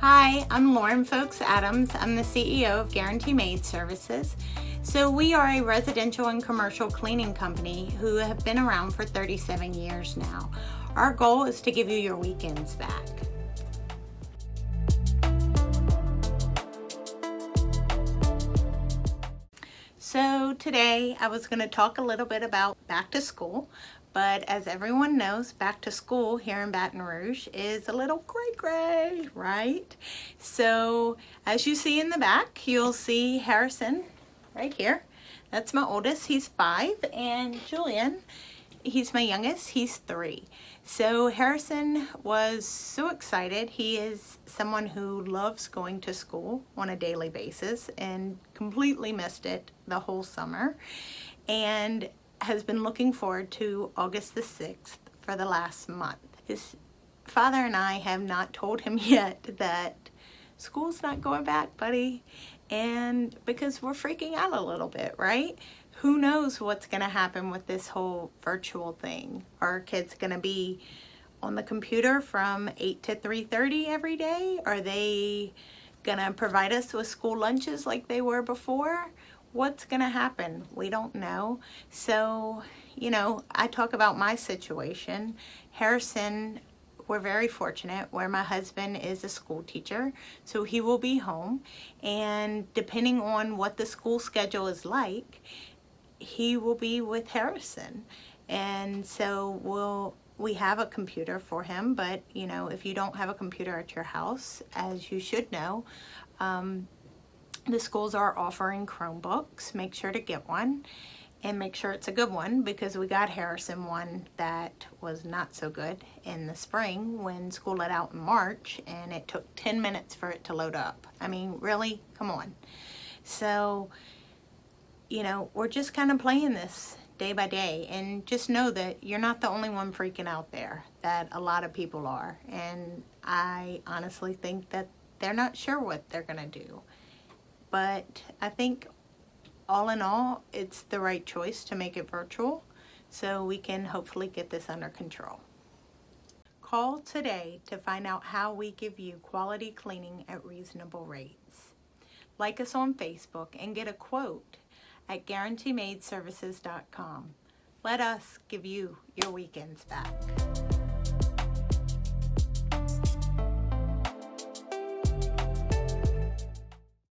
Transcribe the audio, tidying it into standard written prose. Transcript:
Hi, I'm Lauren Folks Adams. I'm the CEO of Guarantee Maid Services. So we are a residential and commercial cleaning company who have been around for 37 years now. Our goal is to give you your weekends back. So today I was going to talk a little bit about back to school, but as everyone knows, back to school here in Baton Rouge is a little gray, right? So as you see in the back, you'll see Harrison right here. That's my oldest, he's 5, and Julian, he's my youngest, he's 3. So Harrison was so excited. He is someone who loves going to school on a daily basis and completely missed it the whole summer and has been looking forward to August the 6th for the last month. His father and I have not told him yet that school's not going back, buddy, and because we're freaking out a little bit, right? Who knows what's going to happen with this whole virtual thing? Are our kids going to be on the computer from 8 to 3:30 every day? Are they going to provide us with school lunches like they were before? What's going to happen? We don't know. So, you know, I talk about my situation. Harrison, we're very fortunate where my husband is a school teacher, so he will be home, and depending on what the school schedule is like, he will be with Harrison. And so we have a computer for him, but you know, if you don't have a computer at your house, as you should know, the schools are offering Chromebooks. Make sure to get one and make sure it's a good one, because we got Harrison one that was not so good in the spring when school let out in March, and it took 10 minutes for it to load up. I mean, really? Come on. So, you know, we're just kind of playing this day by day, and just know that you're not the only one freaking out there, that a lot of people are, and I honestly think that they're not sure what they're gonna do. But I think all in all, it's the right choice to make it virtual so we can hopefully get this under control. Call today to find out how we give you quality cleaning at reasonable rates. Like us on Facebook and get a quote at guaranteemaidservices.com. Let us give you your weekends back.